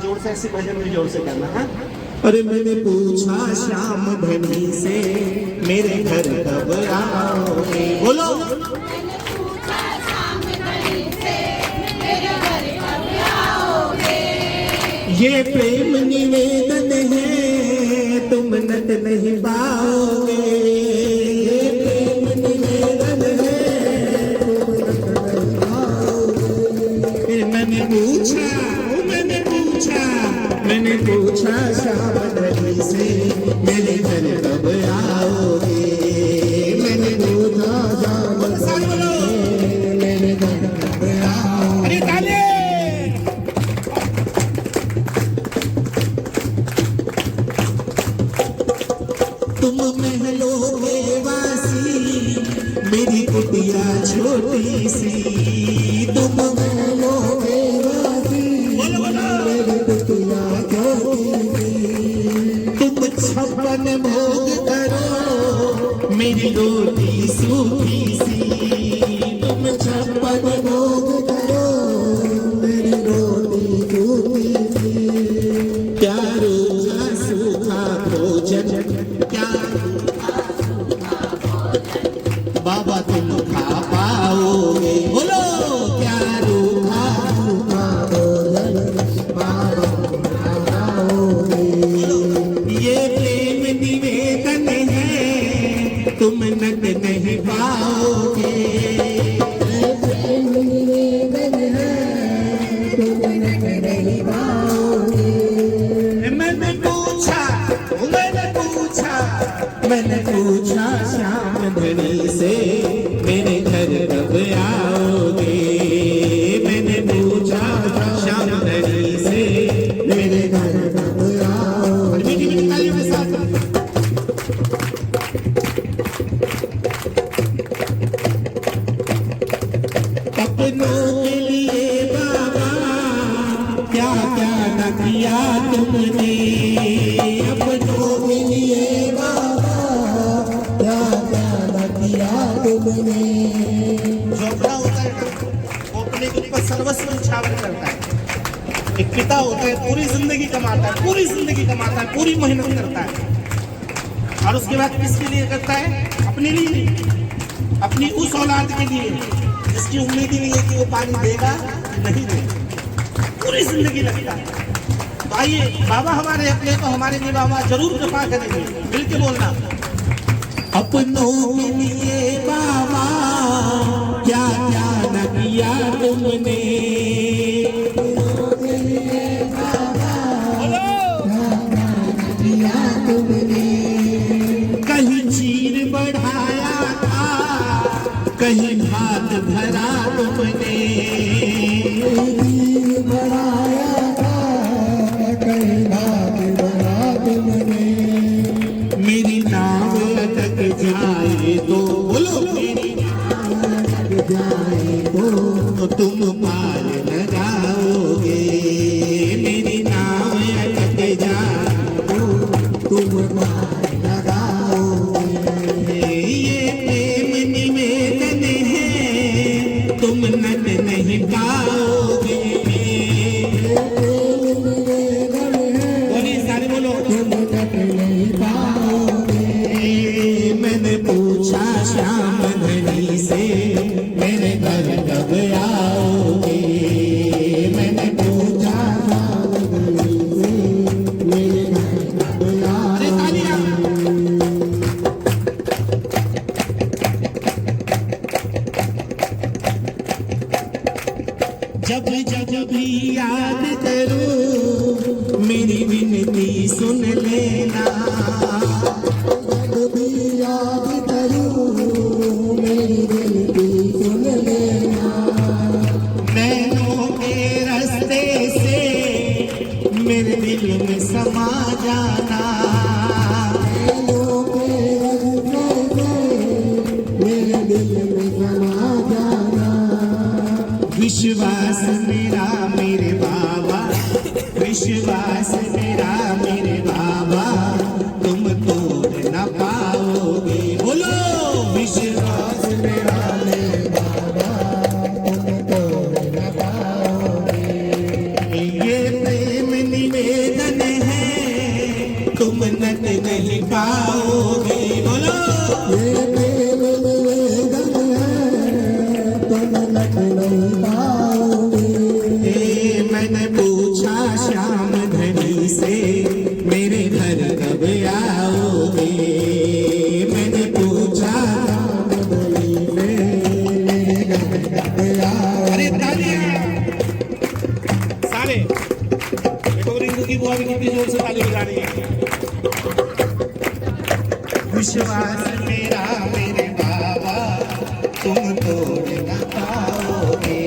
जोर से ऐसे भजन में जोर से करना है। अरे मैंने पूछा श्याम धनी से मेरे घर कब आओगे? बोलो। ये प्रेम निवेदन है तुम नट नहीं पाओगे। ये प्रेम निवेदन है तुम नट नहीं पाओगे। मैंने पूछा श्याम धनी से मेरे घर कब आओगे? मैंने पूछा श्याम धनी से मेरे घर कब आओगे? तुम महलों के वासी मेरी कुटिया छोटी सी। तुम महलों के वासी मेरी कुटिया छोटी सी। तुम छप्पन भोग करो मेरी रोटी सूखी सी। तुम छप्पन भोग करो मेरी रोटी सूखी सी। प्यारो का सूखा भोजन बाबा तुम खा पाओगे? बोलो। क्या रूखा रूखा भोजन बाबा खा पाओगे? ये प्रेम निवेदन है तुम नट नहीं पाओगे। ये प्रेम निवेदन है तुम नट नहीं पाओगे। मैंने पूछा श्याम धनी से मेरे घर कब आओगे? मैंने पूछा श्याम धनी से मेरे घर कब आओगे? मीठी मीठी तालियों के साथ। अपनों के लिए बाबा क्या क्या न किया तुमने? अपनों के लिए झोपड़ा होता है वो अपने ऊपर सर्वस्व न्यौछावर करता है। एक पिता होता है पूरी जिंदगी कमाता है, पूरी जिंदगी कमाता है, पूरी मेहनत करता है और उसके बाद किसके लिए करता है? अपने लिए, अपनी उस औलाद के लिए जिसकी उम्मीद ही नहीं है कि वो पानी देगा नहीं देगा। पूरी जिंदगी लगता है। तो आइए बाबा हमारे अपने को हमारे लिए बाबा जरूर कृपा करेंगे। मिलके बोलना। अपनों के लिए बाबा क्या क्या न किया तुमने? अपनों के लिए बाबा क्या क्या न किया तुमने? कहीं चीर बढ़ाया था कहीं भात भरा तुमने। चीर बढ़ाया था कहीं भात भरा तुमने। मेरी नाव अटक जाए तो बोलो। मेरी नाव अटक जाए तो तुम पार लगाओगे। मेरी नाव अटक जाए तो तुम पार लगाओगे। ये प्रेम निवेदन है तुम नट नहीं पाओगे। बोलिए सारे बोलो। तुम नट नहीं पाओगे। मैंने पूछा श्याम धनी से मेरे घर कब आओगे? मैंने पूछा श्याम धनी से मेरे घर कब आओगे? जब जब भी याद करूं मेरी विनती सुन लेना। जब भी याद करूं मेरी विनती सुन लेना। नैनों के रास्ते से मेरे दिल में समा जाना। नैनों के रास्ते से मेरे दिल में समा जाना। विश्वास मेरा मेरे बाबा, विश्वास मेरा मेरे बाबा, तुम तोड़ न पाओगे। बोलो विश्वास मेरा मेरे बाबा, तुम तोड़ न पाओगे। ये प्रेम जोर से ताली बजानी है। विश्वास मेरा मेरे बाबा तुम तोड़ न पाओगे।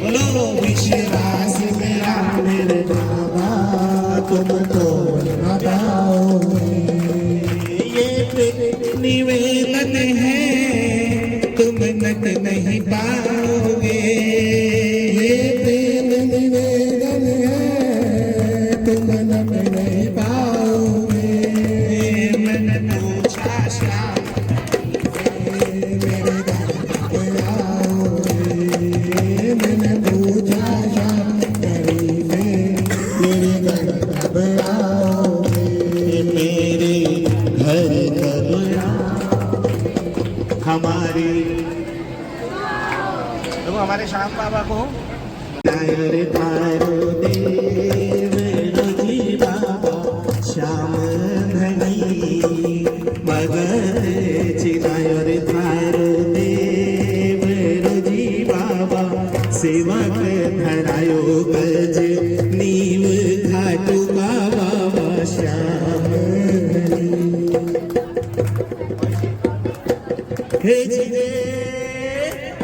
बोलो विश्वास मेरा मेरे बाबा तुम तोड़ न पाओगे। ये निवेदन है तुम नट नहीं पाओगे। ये प्रेम निवेदन है तुम नट नहीं पाओगे। मैंने पूछा श्याम मेरे घर आओगे। मैंने पूछा श्याम मेरे घर आओगे। मेरे घर कब हमारे तो हमारे श्याम बाबा को तारो देव रोजी बाबा श्याम धनी मगर चिनायर तारो देव रोजी बाबा सेवक धरायो गज नीव घाटू बाबा श्याम हे जी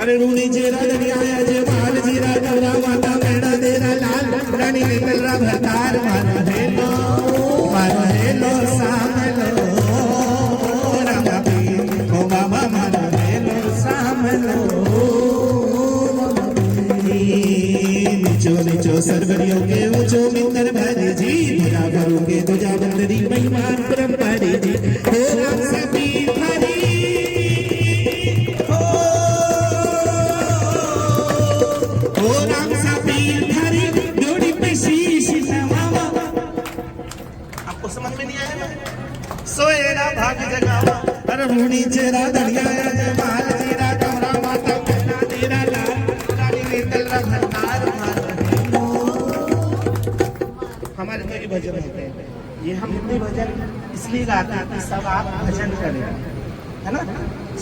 अरे रूनी जेरा दरिया जमाल जीरा गौरा माता मेरा देरा लाल रानी निकल रहा भतार मारा हेलो सामलो रामा पी ओ बाबा मारा हेलो सामलो। नीचो नीचो सरवरियों के ऊंचो मित्र भरे जी भरा भरो के तुझा बंदरी महिमान परंपरे जी हो राम सभी हरी समझ में नहीं आया ना। सोएरा भाग जगावा अरे रूनी चेरा दरिया जमाल जीरा कमरा माता कहना तेरा लाल रानी निकल रहा भंडार हमारे तो ये भजन होते हैं। ये हम हिंदी भजन इसलिए गाते हैं कि सब आप भजन करें, है ना।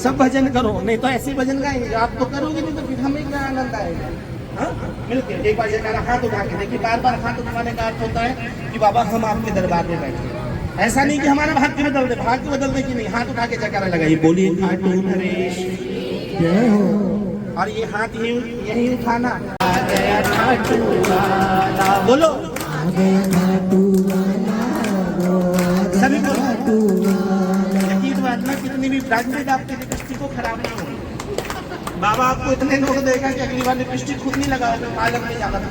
सब भजन करो, नहीं तो ऐसे भजन गाएंगे। आप तो करोगे नहीं तो फिर हमें क्या आनंद आएगा। मिलके एक बार जगह हाथ उठा के देखिए। बार बार हाथ उठाने का अर्थ होता है कि बाबा हम आपके दरबार में बैठे। ऐसा नहीं कि हमारा भाग्य बदल दे, भाग्य बदलने की नहीं, हाथ उठा के जगह लगाइए, बोलिए खाटू नरेश जय हो। और ये हाथ यही उठाना आ गया खाटू वाला, बोलो आ गया खाटू वाला, सभी खाटू वाला। यकीन मानना कितनी भी ब्रांडेड आपकी लिपस्टिक को खराब नहीं होगी। बाबा आपको इतने लोग देगा कि अगली बार लिपस्टिक खुद नहीं लगाओगे, पार्लर में जाकर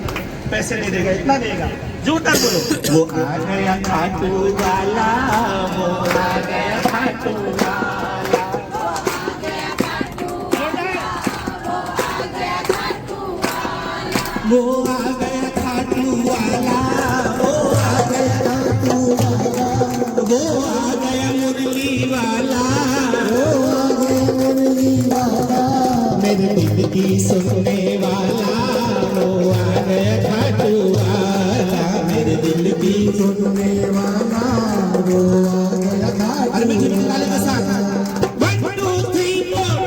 पैसे नहीं देगा, इतना देगा। जोरदार बोलो वो आ गया खाटू वाला, वो आ गया खाटू वाला, वो आ गया खाटू वाला, वो आ गया खाटू वाला, वो आ गया मुरली वाला, वो आ गया मुरली वाला, मेरे दिल की सुनने वाला, वो आ गया खाटू वाला, मेरे दिल की सुनने वाला, वो आ गया खाटू। अरे मुझे निकाले का साथ 1 2 3 4।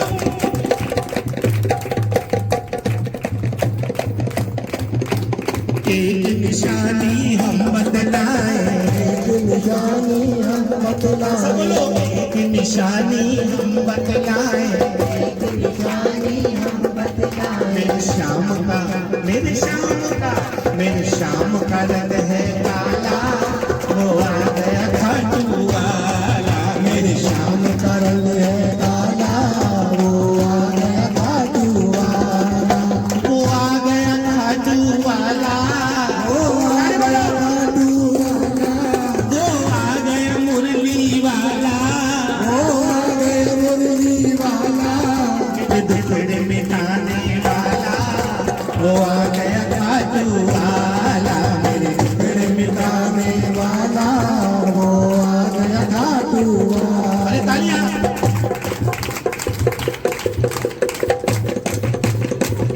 एक निशानी हम बतलाए, एक निशानी हम बतलाए, सब बोलो एक निशानी हम बतलाए, एक निशानी हम बतलाए। मेरे शाम का, मेरे शाम का, मेरे शाम का रंग है काला, वो आ गया खाटू वाला, मेरे शाम का रंग है काला, वो आ गया खाटू वाला, वो आ गया खाटू वाला, वो आ गया खाटू वाला, वो आ गया मुरली वाला, वो आ गया मुरली वाला, मेरे दुखड़े मिटाने वाला, वो आ गया खाटू वाला, मेरे दुखड़े मिटाने वाला, वो आ गया खाटू वाला। अरे तालियां।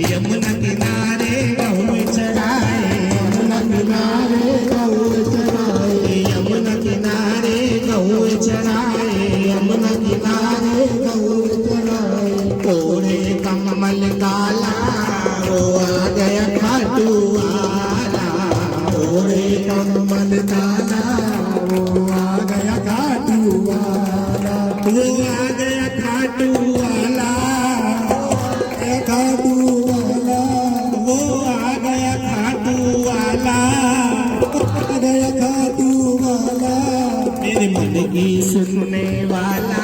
यमुना किनारे गऊ चराए, यमुना किनारे गऊ चराए, यमुना किनारे गऊ चराए, यमुना किनारे गऊ चराए, ओढ़े कमल काला, वो आ गया खाटू वाला, ओढ़े कमल ताला, वो आ गया खाटू वाला, वो आ गया खाटू वाला, खाटू वाला, वो आ गया खाटू वाला, आ गया खाटू वाला, मेरे मन की सुनने वाला,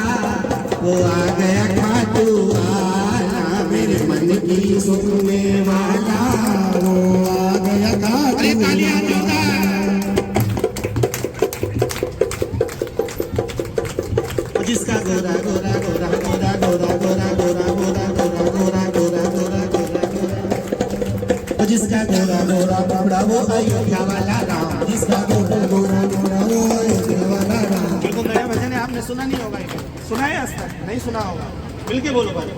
वो आ गया खाटू वाला, मेरे मन की सुनने वाला, वो आ गया खाटू। अरे तालियां जोरदार। जिसका गोरा गोरा गोरा गोरा गोरा गोरा गोरा गोरा गोरा गोरा गोरा गोरा गोरा, जिसका गोरा गोरा कपड़ा वो अयोध्या वाला राम, जिसका गोरा गोरा गोरा वो अयोध्या वाला राम। बिल्कुल नया भजन है, आपने सुना नहीं होगा, सुना है आज तक नहीं सुना होगा, मिलके बोलो भाई,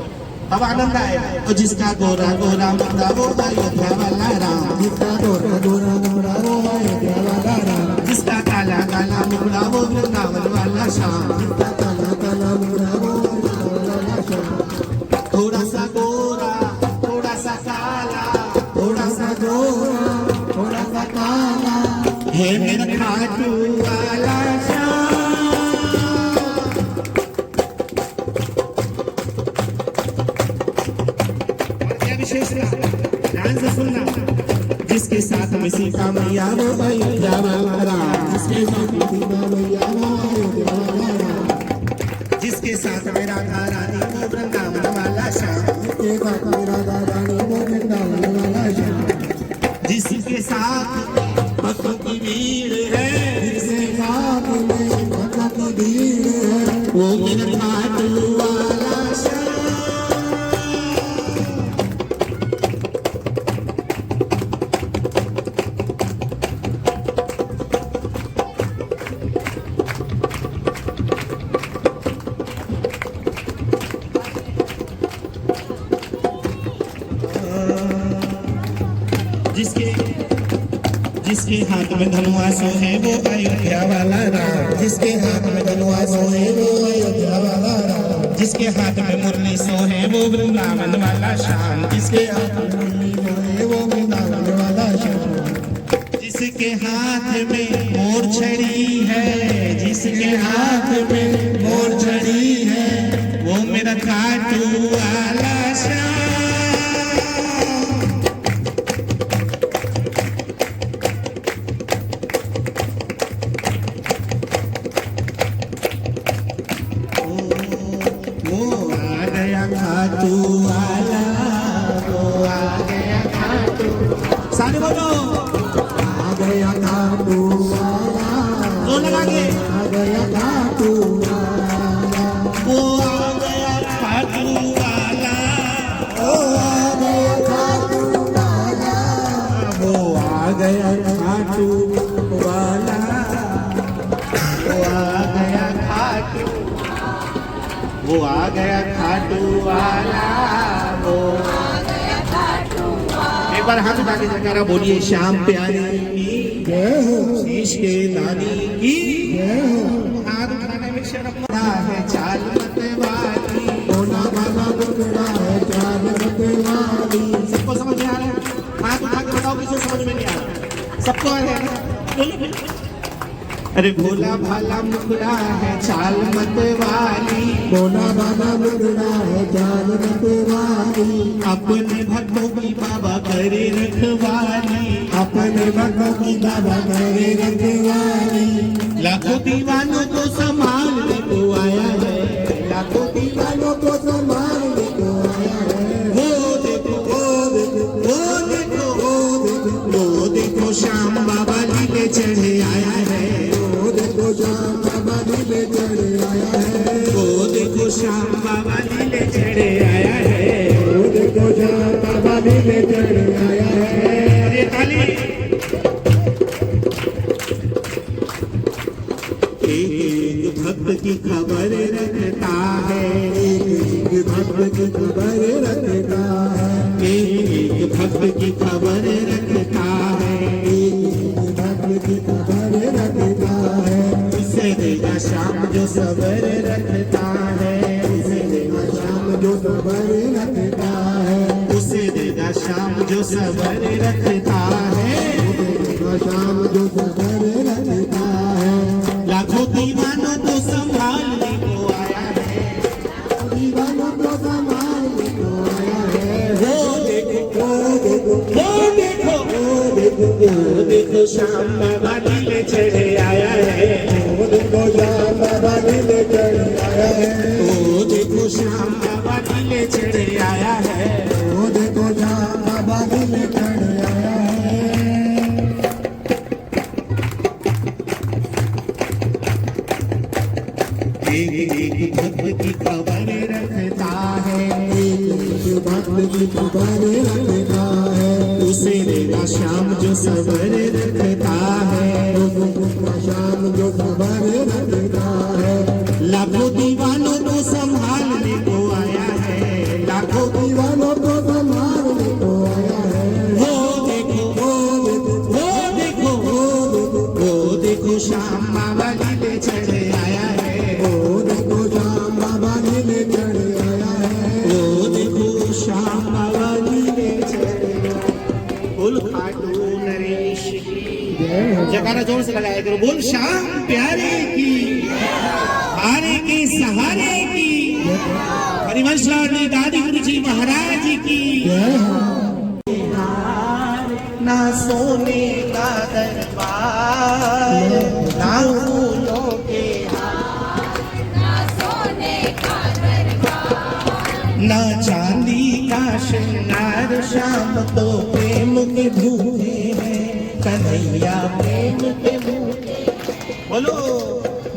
अब आनंद आएगा। और जिसका गोरा गोरा कपड़ा वो अयोध्या वाला राम, जिसका गोरा गोरा कपड़ा वो अयोध्या वाला राम, जिसका काला काला मुखड़ा वो वृंदावन वाला श्याम, जिसका काला काला मुखड़ा वो वृंदावन वाला श्याम। थोड़ा सा गोरा थोड़ा सा काला, थोड़ा सा गोरा थोड़ा सा काला, है मेरा खाटू वाला श्याम। ध्यान से सुनना। जिसके साथ में सीता मैया वो अयोध्या वाला राम, जिसके साथ में सीता मैया वो अयोध्या वाला राम, जिसके साथ में राधा रानी वो वृंदावन वाला श्याम, जिसके साथ में राधा रानी वो वृंदावन वाला श्याम, जिसके साथ भक्तों की भीड़ है, जिसके साथ में भक्तों की भीड़ है, वो मेरा खाटू वाला श्याम। जिसके हाथ में धनुआसो है वो अयोध्या वाला राम, जिसके हाथ में धनुआसो है वो अयोध्या वाला राम, जिसके हाथ में मुरली सो है वो वृंदावन वाला श्याम, जिसके हाथ में मुरली सो है वो वृंदावन वाला श्याम, जिसके हाथ में मोर छड़ी है, जिसके हाथ में मोर छड़ी है, वो मेरा खाटू वाला श्याम। खाटू वाला, वो आ गया खाटू, सारे बोलो, आ गया खाटू वाला, जोर लगा के, आ गया खाटू वाला, वो आ गया खाटू वाला, वो आ गया खाटू वाला, वो आ गया खाटू वाला, वो आ गया खाटू, वो आ गया खाटू वाला, वो आ गया खाटू वाला। एक बार हाथ उठा के जयकारा बोलिए, श्याम प्यारे की जय हो, शीश के दानी की जय हो। हाथ उठाने में शर्म है, चाल मत वाली, होना वाला टुकड़ा है, चाल मत वाली। सबको समझ में आ रहा है? हाथ उठा के बताओ किसे समझ में नहीं आ रहा? सबको आ रहा है? अरे भोला भाला मुखड़ा है, चाल मत वाली, भोला भाला मुखड़ा है, चाल मत वाली, अपने भक्तों की बाबा करे रखवाली, अपने भक्तों की बाबा करे रखवाली, लाखों दीवानों को संभालने को आया है, लाखों दीवानों को संभालने को आया है। वो देखो वो देखो वो देखो वो देखो, वो देखो श्याम बाबा लीले चढ़े आया है, वो देखो श्याम बाबा लीले चढ़े आया है, वो देखो श्याम बाबा लीले चढ़े आया है, वो देखो श्याम बाबा लीले चढ़े आया है। अरे ताली। एक भक्त की खबर रखता है, एक भक्त की खबर रखता है, एक भक्त की खबर रखता है, एक भक्त की खबर रखता है, उसे देगा श्याम जो सबर रखता है, उसे देगा श्याम जो खबर रखता है, उसे देगा श्याम जो सबर रखता है, शाम जो देखो श्याम बाबा नीले चढ़े आया है, देखो श्याम बाबा नीले चढ़े आया है, देखो श्याम बाबा नीले चढ़े आया है, देखो श्याम बाबा नीले चढ़े आया है। एक भक्त की खबर रखता है, भक्त की खबर रखता है, उसे देगा श्याम जो सबर रखता है, श्याम जो खबर रखता है, लाखों दीवानों को संभालने को आया है, लाखों दीवानों को संभालने को आया है। वो देखो श्याम बाबा नीले चढ़े आया है, देखो श्याम बाबा नीले चढ़े आया है, देखो श्याम बाबा नीले चढ़े बोल खाटू नरेश की जयकारा जोर से लगाया करो, बोल श्याम प्यारे की हारे के सहारे की परिवंशराज दादी गुरु जी महाराज की। ना सोने का दरबार ना फूलों के ना चांदी का श्रृंगार, श्याम तो प्रेम के भूखे हैं, कन्हैया प्रेम के भूखे। बोलो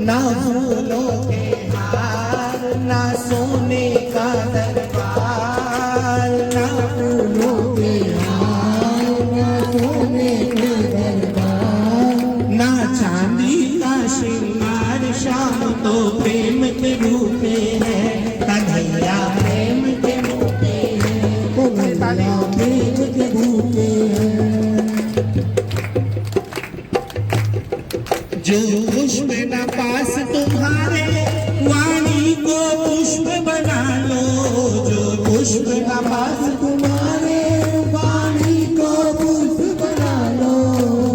ना फूलों के हार ना सोने का दरबार, ना फूलों के हार ना सोने के दरबार, ना चांदी का श्रृंगार, श्याम तो प्रेम के भूखे हैं, कन्हैया प्रेम के भूखे हैं, कन्हैया प्रेम के भूखे हैं। जो पुष्प न पास तुम्हारे वाणी को पुष्प बना लो, जो पुष्प न पास तुम्हारे वाणी को पुष्प बना लो,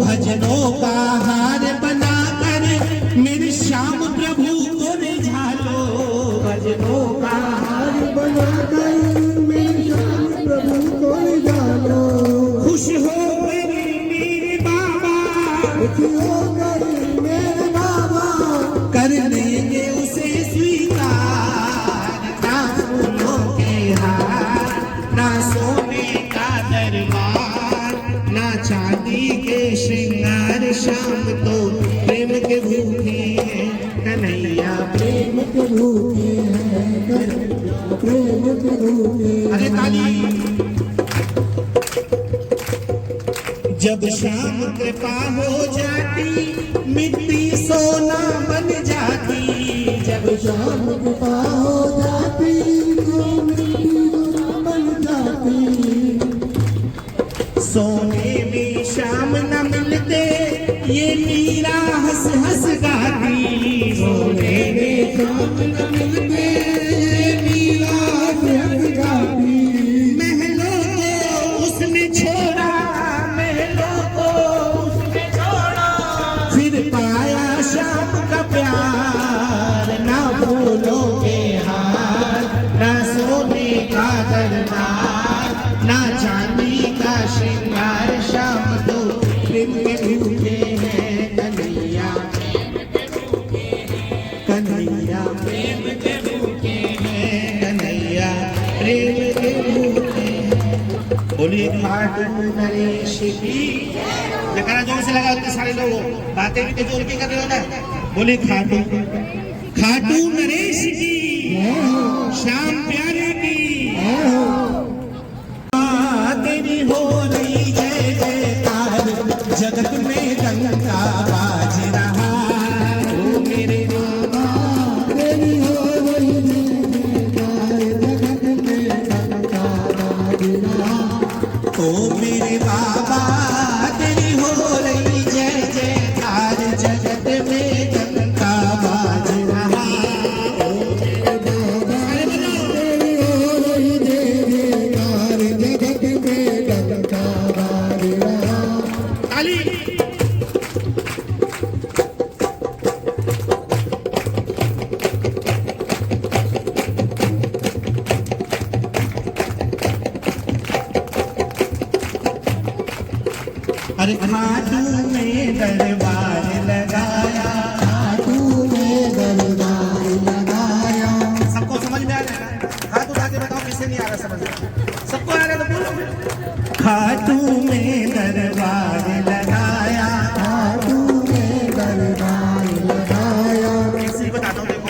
भजनों का हार बनाकर मेरे श्याम प्रभु को रिझालो, भजनों का हार बनाकर मेरे श्याम प्रभु को जानो। खुश हो मेरे बाबा, खुश हो गई मेरे बाबा, कर देंगे उसे स्वीकार, ना फूलों के हार ना सोने का दरबार, ना चांदी के श्रृंगार, श्याम तो प्रेम के भूखे हैं, कन्हैया प्रेम के भूखे हैं, प्रेम के भूखे हैं। अरे ताली। जब श्याम कृपा हो जाती मिट्टी सोना बन जाती, जब श्याम कृपा हो जाती तो मिट्टी सोना बन जाती, सोने में श्याम न मिलते ये मीरा हंस हंस गाती, सोने में श्याम न मिलते ये मीरा हंस गाती, महलों को उसने छोड़ा, महलों को उसने छोड़ा, फिर पाया श्याम का प्यार, ना फूलों के हार ना सोने का दरबार, ना चांदी का श्रृंगार, श्याम तो प्रेम के भूखे हैं, कन्हैया कन्हैया प्रेम के भूखे हैं, कन्हैया प्रेम के भूखे हैं। बोलिए खाटू नरेश की जयकारा जोर से लगा होते सारे लोगों, बातें भी तो जोर की कर रहे हो ना। बोलिए खाटू खाटू नरेश की, श्याम प्यारे की तेरी हो रही जय जयकार, जगत में डंका बाज रहा, ओ मेरे बाबा तेरी हो रही जयकार, जगत में डंका बाज रहा, ओ मेरे बाबा तेरी हो रही जय जयकार, जगत में डंका बाज रहा, ओ मेरे बाबा तेरी हो रही जयकार, जगत में डंका बाज रहा। ताली। अरे खाटू में दरबार लगाया, खाटू में दरबार लगाया। सबको समझ में आ रहा है ना? हाथ उठा के बताओ किसे नहीं आ रहा समझ में? सबको आ रहा है तो बोलो। खाटू में दरबार लगाया, खाटू में दरबार लगाया। इसी बताता हूँ, देखो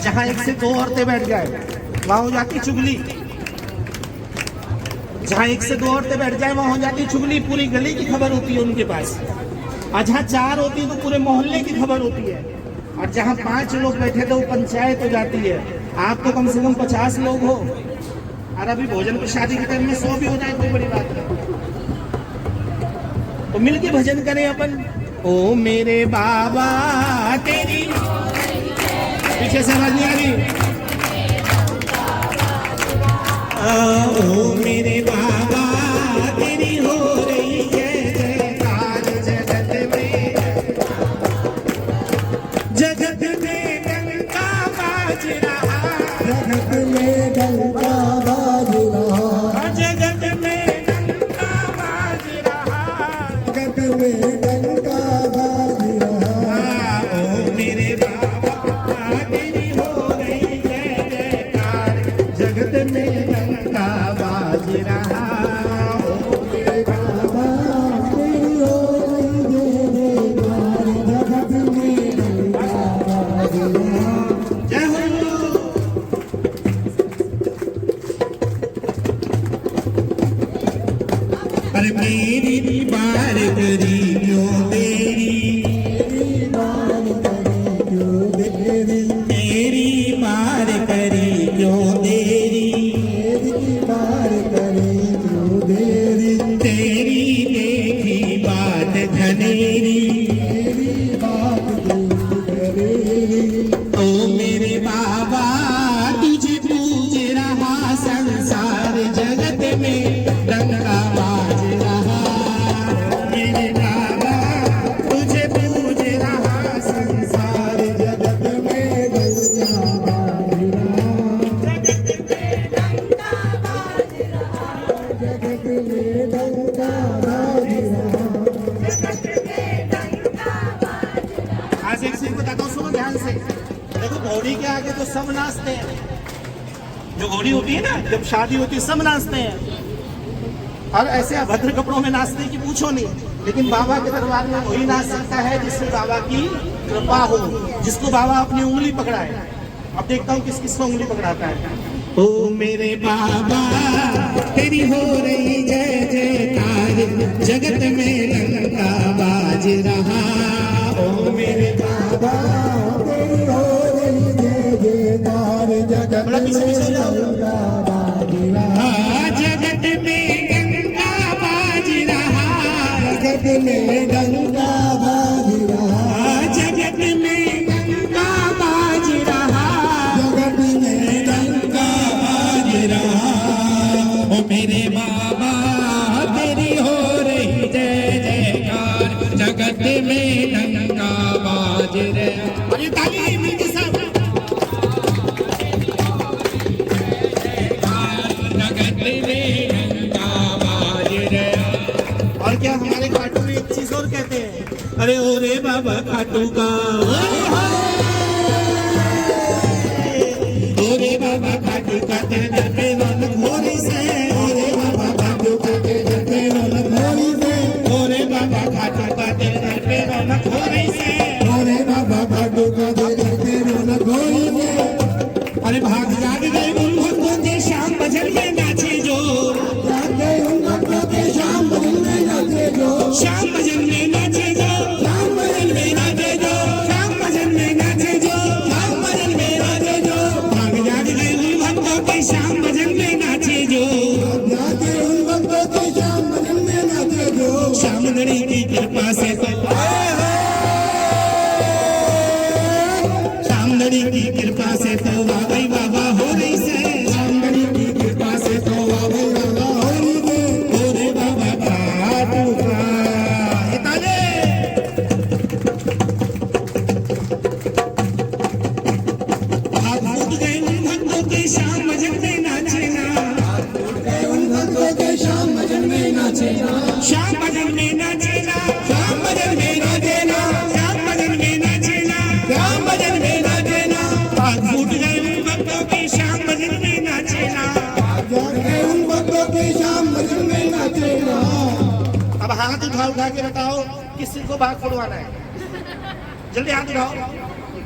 जहाँ एक से दो औरतें बैठ जाए वहां हो जाती चुगली, जहाँ एक से दो औरतें बैठ जाए वहां हो जाती चुगली, पूरी गली की खबर होती है उनके पास। और जहाँ चार होती है तो पूरे मोहल्ले की खबर होती है, और जहाँ 5 लोग बैठे तो वो पंचायत हो जाती है। आप तो कम से कम 50 लोग हो, और अभी भोजन की शादी के टाइम में 100 भी हो जाए कोई बड़ी बात नहीं। तो मिलके भजन करें अपन। ओ मेरे बाबा तेरी, पीछे से आवाज नहीं आ रही। ओ मेरे बाबा तेरी हो रही जय जयकार जगत में, जगत में डंका बाज रहा, जगत में डंका बाज रहा, जगत में डंका बाज रहा, जगत में डंका बाज रहा। ओ मेरे बाबा तेरी हो रही जय जयकार, जगत में डंका बाज रहा। मेरे बाबा तेरी हो रही जय जयकार, जगत में डंका बाज रहा। जय हो। अरे मेरी बार करी क्यों तेरी, तेरी बार करे क्यों देरी, मेरी बार करी क्यों तेरी, तेरी बार करे क्यों देरी, तेरी देखी बात घनेरी, तेरी बात देख करेरी। ओ मेरे बाबा तुझे पूज रहा संसार, जगत में डंका बाज रहा। मेरे बाबा तुझे पूज रहा संसार, जगत में डंका बाज रहा, जगत में डंका बाज रहा। आज एक चीज बताता हूँ, सुनो ध्यान से। देखो घोड़ी के आगे तो सब नाचते हैं, जो घोड़ी होती है ना जब शादी होती है सब नाचते हैं, और ऐसे अभद्र कपड़ों में नाचने की पूछो नहीं। लेकिन बाबा के दरबार में वही नाच सकता है जिससे बाबा की कृपा हो, जिसको बाबा अपनी उंगली पकड़ाए। अब देखता हूँ किस किस को उंगली पकड़ाता है। ओ मेरे बाबा तेरी हो रही जय जयकार, जगत में डंका बाज रहा। ओ मेरे बाबा तेरी हो रही जय जयकार, जगत में डंका बाज रहा, जगत में डंका बाज रहा, जगत में डंका बाज रहा, जगत में डंका बाज रहा, जगत में डंका बाज रहा। ओ मेरे बाबा तेरी हो रही जय जयकार, जगत में डंका बाज रहा। अरे ताली मिलके सब, जगत में डंका बाज रहा। और क्या हमारे खाटू में एक चीज और कहते हैं, अरे ओ रे बाबा खाटू का, ओ रे बाबा खाटू का तेरे पे रौनक होरी से, ओ रे बाबा खाटू का तेरे पे रौनक होरी से, ओ रे बाबा खाटू का तेरे पे रौनक होरी से, अरे बाबा भाटू का देख के रौनक होई है। अरे भाग जाग गए उन भक्तों के श्याम भजन में नाचे जो, जाके उन भक्तों के शाम भजन में नाचे जो, श्याम भजन में नाचे जो, शाम भजन में नाचे जो, श्याम भजन में नाचे जो, शाम भजन में नाचे जो, भाग जाग गए उन भक्तों के श्याम भजन में नाचे जो, जाके उन भक्तों के शाम भजन में नाचे जो। श्याम गणी की कृपा से तो, श्याम गणी की कृपा से तो वागई बाबा हो रही से, शाम गणी की कृपा से तो वावे वाला होई है। ओ रे बाबा खाटू का। ये ताले। हाथ फूट गए उन भक्तों के श्याम भजन में नाचे ना, उन भक्तों के शाम भजन में नाचे ना, श्याम भजन में नाचे ना, हाथ उठा के बताओ किसी को भाग फुड़वाना है, जल्दी हाथ उठाओ।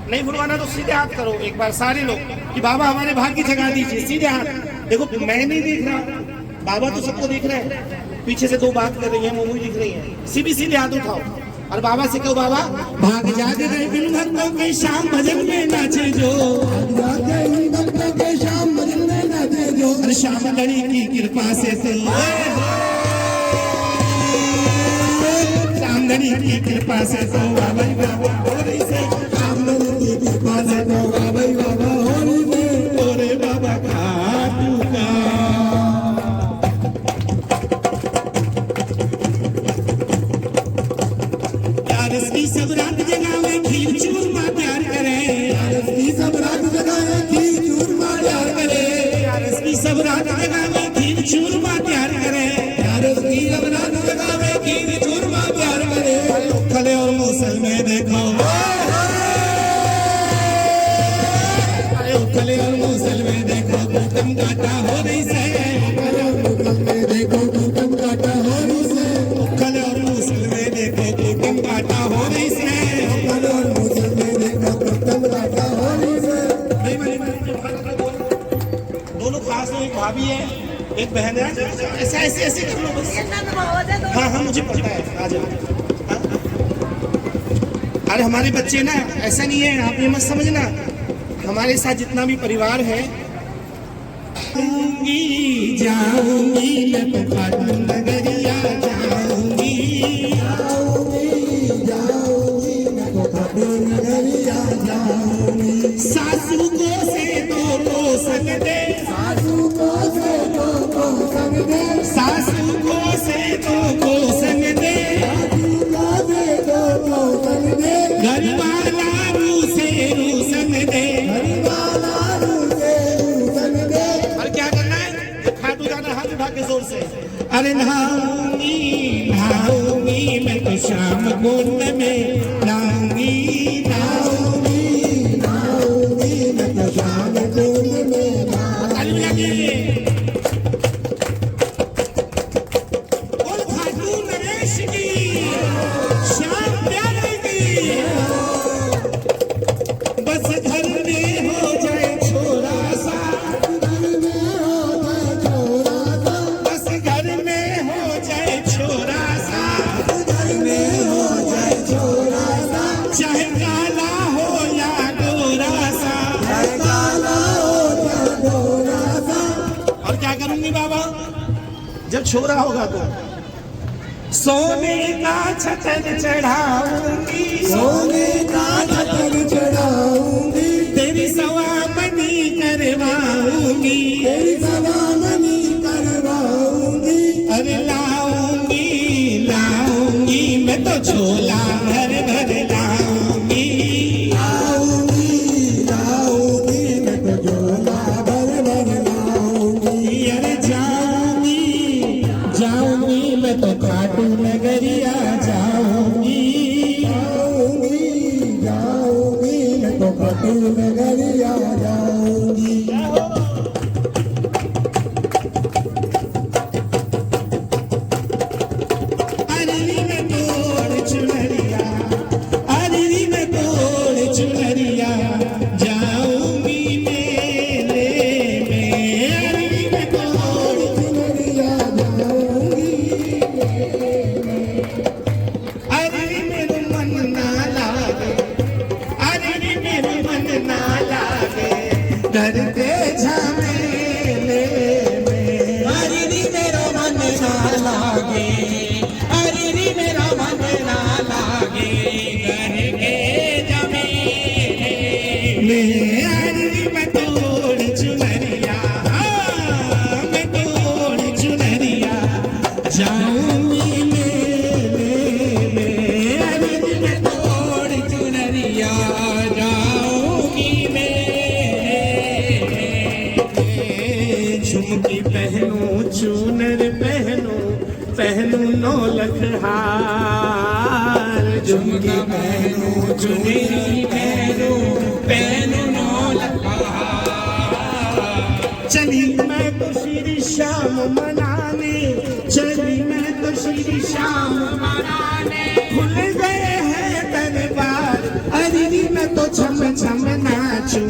नहीं फुड़वाना तो सीधे हाथ करो एक बार सारे लोग कि बाबा हमारे भाग की जगा दीजिए, सीधे हाथ। देखो मैं नहीं देख रहा, बाबा तो सबको देख रहे हैं, पीछे से दो बात कर रही है, मुंह दिख रही है, सीधे हाथ उठाओ और बाबा से कहो बाबा भाग जागे गए बिन भक्तों के शाम भजन में नाचे जो, भक्तों के शाम भजन में नाचे जो, अरे श्याम धनी की कृपा से श्याम धनी की कृपा से तो बाबा बाबा हो रही से, श्याम धनी की कृपा से तो बाबा बाबा हो रही से, ओरे बाबा खाटू का। सब रात जगावे खीर चूरमा प्यार करे, सब रात जगावे खीर चूरमा प्यार करे, सब रात जगावे खीर चूरमा प्यार करे, सब रात जगावे खीर चूरमा प्यार करे। खले और मूसल में देखो, खले और मूसल में देखो गौतम काटा हो रही से, में देखो गौतम काटा हो रही से, खले और मूसल में देखो गौतम काटा हो रही से, और मूसल में देखो गौतम काटा हो रही से। दोनों खास में एक भाभी है एक बहन है, ऐसे ऐसे ऐसे कर लो बस। हाँ हाँ मुझे पता है, आ जाओ। हाँ? अरे हमारे बच्चे ना ऐसा नहीं है, आप ये मत समझना, हमारे साथ जितना भी परिवार है। जाऊंगी मैं तो खाटू नगरिया जाऊंगी, जाऊंगी मैं तो खाटू नगरिया जाऊंगी, सासू को से तो संग दे, सासू को से तो संग दे, सासू को से तो संग दे, सासू को से तो संग दे, घर वाला रू से रू संग दे। हरिवाला रू से रू संग दे। और क्या करना है, खाटू जाना हाथ उठा के जोर से, अरे नहाऊंगी नहाऊंगी मैं तो शाम कुंड में नहाऊंगी नहाऊंगी, नाऊंगी मैं तो शाम कुंड में ताली बजाइए। बोल खाटू नरेश की, श्याम प्यारे की। बस घर में हो जाए छोरा सा, बस घर में हो जाए छोरा सा, चाहे काला हो या गोरा सा। और क्या करूंगी बाबा जब छोरा होगा तो, सोने का छतर चढ़ाऊंगी, सोने का छतर चढ़ाऊंगी, तेरी सवामनी करवाऊंगी, तेरी सवामनी करवाऊंगी, अरे लाऊंगी लाऊंगी मैं तो झोला भर भर लाऊंगी, लाऊंगी लाऊंगी मैं तो झोला भर भर लाऊंगी, अरे जाऊंगी जाऊंगी मैं तो खाटू नगरिया जाऊंगी, जाऊंगी जाऊंगी मैं तो खाटू नगरिया जाऊंगी। अरली में तोड़ चुनरिया, अरली में तोड़ चुनरिया, जाऊंगी मेले में, अरली में तोड़, चुनरिया जाऊंगी, अरली मेरे मन ना लागे, अरली मेरे मन ना लागे, घर के झमेले में, अरली मेरा मन ना लागे, अरली मेरा मन ना लागे, घर के झमेले में, अरली में तोड़ चुनरिया, हाँ, मैं तोड़ चुनरिया, जाऊंगी मेले में, अरली में तोड़ चुनरिया, जाऊंगी मेले में। झुमकी पहनूं चूनर पहनूं, पहनूं नौलख हार, झुमकी पहनूं चुनरी पहनूं, पहनूं नौलख हार। चली मैं तो श्री श्याम मनाने, चली मैं तो श्री की शाम मनाने खुल गए हैं दरबार। अरे मैं तो छम छम नाचूं,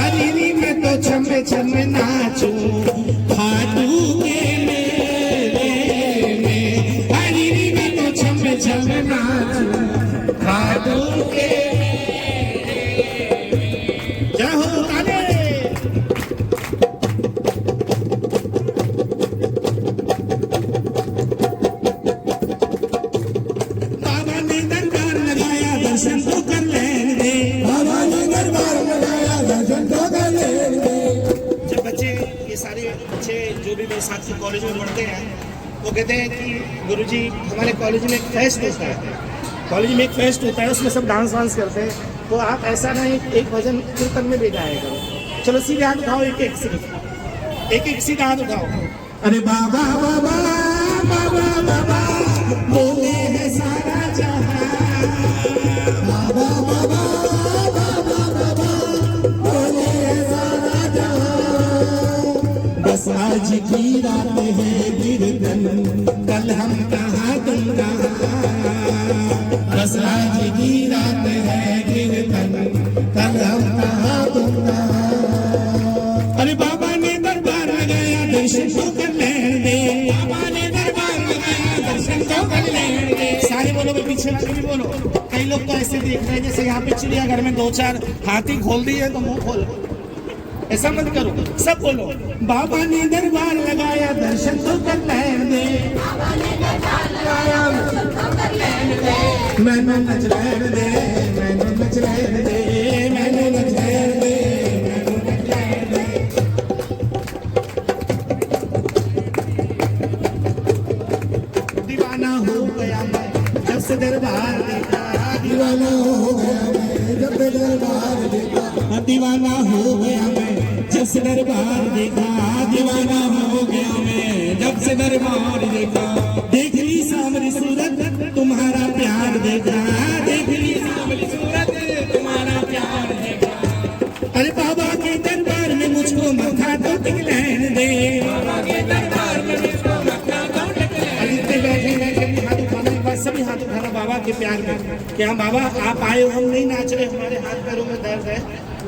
अरे मैं तो छम छम नाचूं खाटू के मेले में। अरे मैं तो छम छम नाचूं खाटू के जय हो काले। बाबा ने दरबार लगाया दर्शन तो कर लेने दे, बाबा ने दरबार लगाया दर्शन तो कर लेने दे। जब बच्चे ये सारे बच्चे जो भी मेरे साथ से कॉलेज में पढ़ते हैं वो कहते हैं कि गुरुजी हमारे कॉलेज में एक फेस्ट होता है, कॉलेज में एक फेस्ट होता है उसमें सब डांस वांस करते हैं, तो आप ऐसा ना एक भजन कीर्तन में ले जाया करो। चलो सीधे हाथ उठाओ, एक एक सीधा हाथ उठाओ। अरे बाबा बाबा बाबा बाबा बोले है सारा जहां। बाबा बाबा बाबा बाबा बोले सारा जहां। बस आज की रात है कीर्तन, कल हम कहाँ तुम कहाँ। बस आज की रात है कीर्तन, कल हम कहाँ तुम कहाँ। अरे बाबा ने दरबार लगाया दर्शन तो कर लेने दे, बाबा ने दरबार लगाया दर्शन तो कर लेने दे। सारे बोलो, मैं पीछे वाले भी बोलो। कई लोग तो ऐसे देख रहे हैं जैसे यहाँ पे चिड़ियाघर में 2-4 हाथी खोल दिए तो मुंह खोल, ऐसा मत करो, सब बोलो। बाबा ने दरबार लगाया दर्शन तो कर लेने दे, बाबा ने दरबार लगाया दर्शन तो कर लेने दे। मैनू नच लेने दे, मैनू नच लेने दे, मैनू नच लेने दे, मैनू नच लेने दे। दीवाना हो गया मैं जब से दरबार देखा, दीवाना हो गया मैं जब से दरबार देखा। दीवाना हो गया मैं जब से दरबार देखा, दीवाना हो गया मैं जब से दरबार देखा। देख ली सावरी सूरत तुम्हारा प्यार देखा, देख ली सावरी सूरत तुम्हारा प्यार देखा। अरे बाबा के दरबार में मुझको मथा तो टिक लेने दे, बाबा के दरबार में मुझको मथा तो टिक लेने दे। बैठे बैठे हाथ उठाना, एक बार सभी हाथ उठाना बाबा के प्यार में कि हाँ बाबा आप आए हो, हम नहीं नाच रहे, हमारे हाथ पैरों में दर्द है,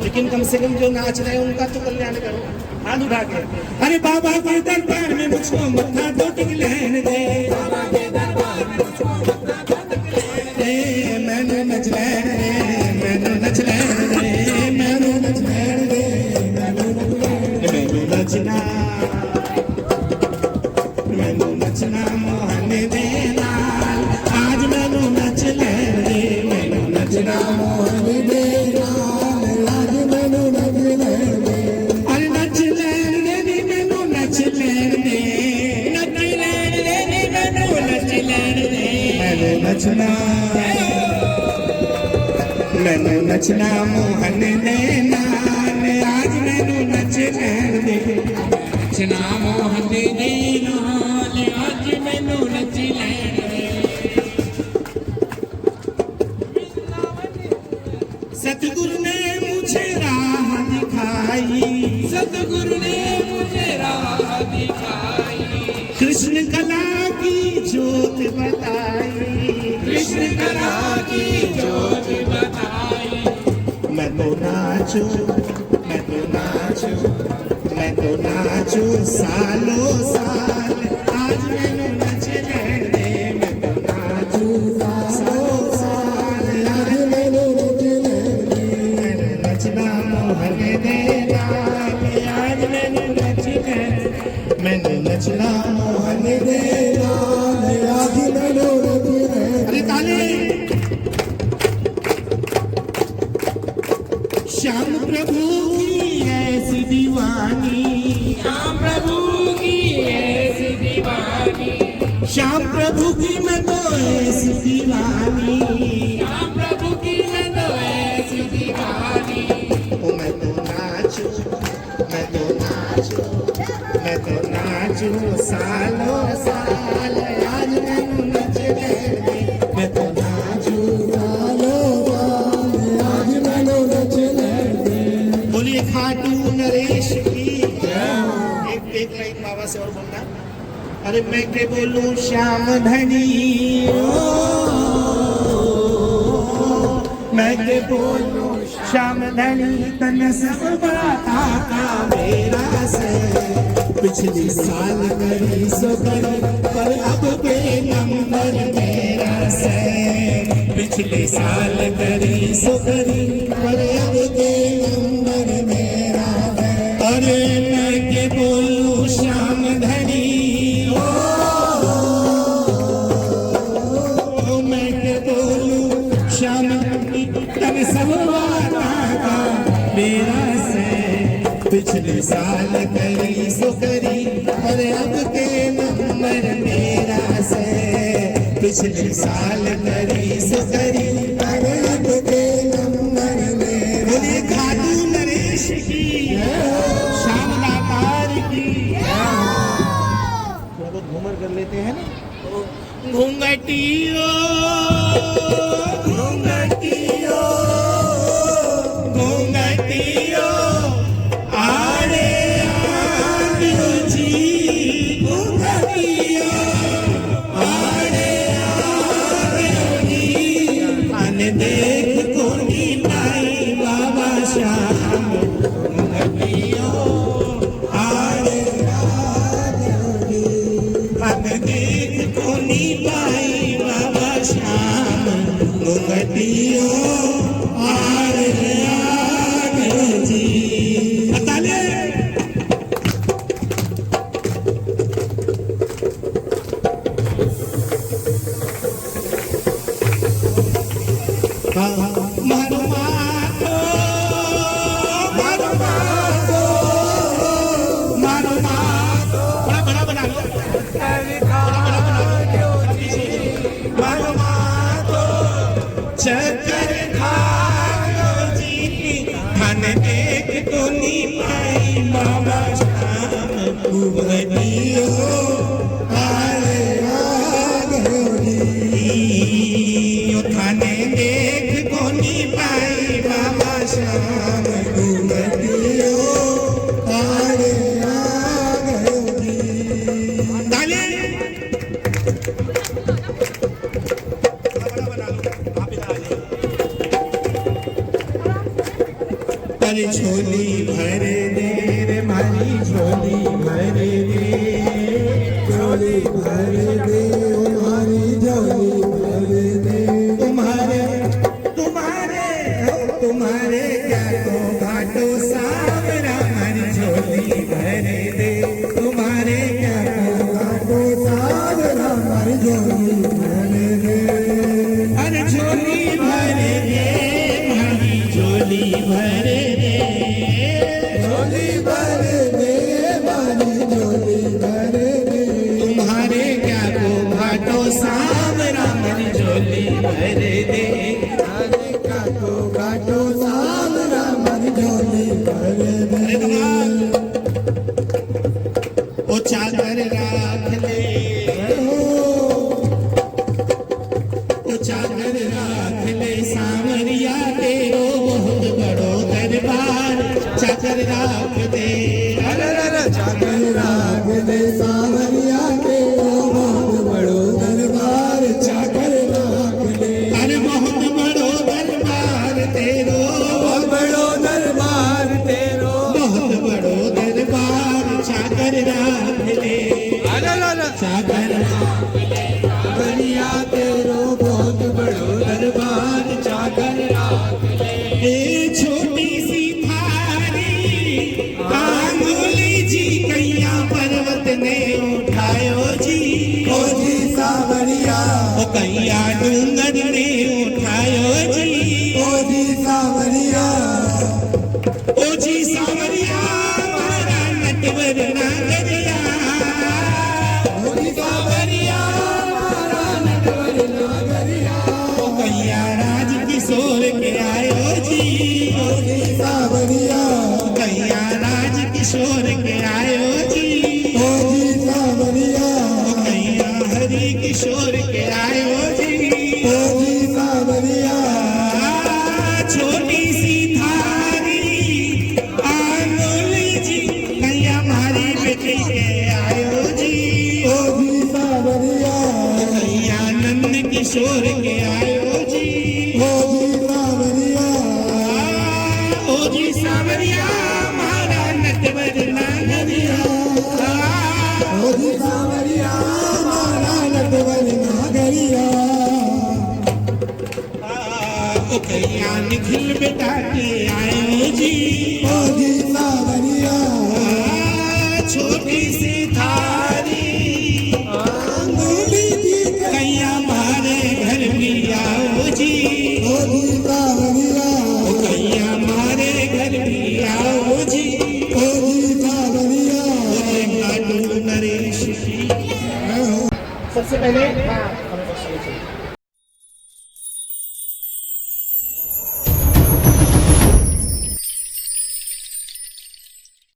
लेकिन कम से कम जो नाच रहे हैं उनका तो कल्याण करो। हाथ उठा के अरे बाबा के दरबार में मुझको मथा तो टिक लेने दे, बाबा के दरबार में मुझको मथा तो टिक लेने दे। मैनू नच लेने दे, मैनू नच लेने दे, मैनू नच लेने दे, मैनू नच लेने दे। मैनू नचना, मैनू नचना मोहन दे नाल, आज मैनू नच लेने दे, मैनू नचना मोहन दे नाल, आज मैनू नच लेने दे। अरे नच लेने दे नी मैनू नच लेने दे, नच लेने दे नी मैनू नच लेने दे। मैनू नचना, मैनू नचना मोहन दे नाल, आज मैनू नच लेने दे। नचना मोहन दे नाल, आज मैनू नच लेने दे। सतगुरु ने मुझे राह दिखाई, सतगुरु ने मुझे राह दिखाई। कृष्ण कला की ज्योत बताई, कृष्ण कला की ज्योत बताई। मैं तो नाचूं, मैं तो नाचूं, मैं तो नाचूं सालों साल, आज मैनू नच लेने दे। मैं तो नाचूं सालों साल, आज मैनू नच लेने दे। मैनू नचना मोहन दे नाल, आज मैनू नच लेने दे। मैनू नचना मोहन दे नाल, आज मैनू नच लेने दे। अरे ताली। श्याम प्रभु की ऐसी दीवानी, श्याम प्रभु की ऐसी दीवानी, श्याम प्रभु की मैं तो ऐसी दीवानी, श्याम प्रभु की मैं तो ऐसी दीवानी। ओ मैं तो नाचूं, मैं तो नाचूं, मैं तो नाचूं सालों साल, आज मैनू नच लेने दे। मैं तो नाचूं सालों साल, आज मैनू नच लेने दे। बोलिए खाटू नरेश की एक लाइन बाबा से और बोलना। अरे मैं के बोलूं श्याम धनी, मैं के बोलूं श्याम धनी, तन सब बाता का मेरा से। पिछली साल करी सो करी पर अब के नंबर मेरा से। पिछले साल करी सो करी पर अब के नंबर मेरा है। अरे मैं के बोलूं श्याम धनी, मैं के बोलूं श्याम धनी, तन सब वाला का मेरा से। पिछले साल करी सो करी और अब के नंबर मेरा से। पिछले साल करी सो करी और अब के नंबर मेरा। बोलिए खाटू नरेश की, श्याम दातार की। थोड़ा बहुत घूमर कर लेते हैं ना। घूंघटियो घूंघटियो घूंघटियो आरे आगियो जी, घूंघटियो आरे आगियो जी। अन देख कोनी नाई बाबा श्याम, घूंघटियो आरे आगियो जी। अन देख कोनी नाई बाबा श्याम, घूंघटियो आरे आगियो जी। तालियां। मारो मारो मारो मारो मारो मारो, बड़ा बड़ा बना लो, बड़ा बड़ा बना लो। मारो मारो चक्कर खाओ जी, धन देख को नी पाई बाबा श्याम, घूंघटियो आरे आगियो जी। थाने देख कोनी पाई बाबा श्याम, घूंघटियो आरे आगियो जी। तालियां। अरे झोली भर दे रे मारी झोली भर दे, झोली भर दे हमारी झोली भर दे। तुम्हारे तुम्हारे तुम्हारे क्या तो घाटो सावरा, हमारी झोली भर दे। तुम्हारे क्या तो घाटो सावरा हमारी झोली भर दे। अरे झोली भर दे, हमारी झोली भर दे। झोली भर दे हमारी झोली भर दे। तुम्हारे क्या तो घाटो सावरा, हमारी झोली भर दे। अरे घाटो सावरा हमारी झोली भर दे। ओ चादर राख ले, ओ चादर राख ले सावरिया, तेरो बहुत बड़ो दरबार। चादर राख दे, चादर राख दे सावरिया के बहुत बड़ो दरबार। चादर राख दे, अरे बहुत बड़ो दरबार तेरो, बहुत बड़ो दरबार तेरो। बहुत बड़ो दरबार। चादर राख ले, चादर सावरिया तेरो बहुत बड़ो दरबार। चादर राख दे। ए छोटी सी थारी आंगुली जी, कैया पर्वत ने उठायो जी। ओ जी सावरिया, ओ कैया डूंगर ने उठायो जी। ओ जी सावरिया, ओ जी सावरिया मारा नटवर नागरिया। ओ जी सावरिया हमारा नटवर नागरिया। ओ कैया राज किशोर के आयो जी। ओ जी सावरिया, कैया राज किशोर के आयो जी। ओ जी सावरिया, कैया हरि किशोर के आयो जी। ओ जी सावरिया। छोटी सी थारी आंगुली जी, कैया मारी बेटी के आयो जी। ओ शोर के आयो जी ओ जी सावरिया ओ जी सावरिया मारा नटवर नागरिया ओ जी सावरिया मारा नटवर नागरिया ओ कैया निखिल बेटा के आयो जी ओ जी सावरिया छोटी सी थारी अंगूली जी कैया मारे घर भी आओ जी ओ जी सावरिया ओ कैया मारे घर भी आओ जी ओ जी सावरिया लाडू नरेश सबसे पहले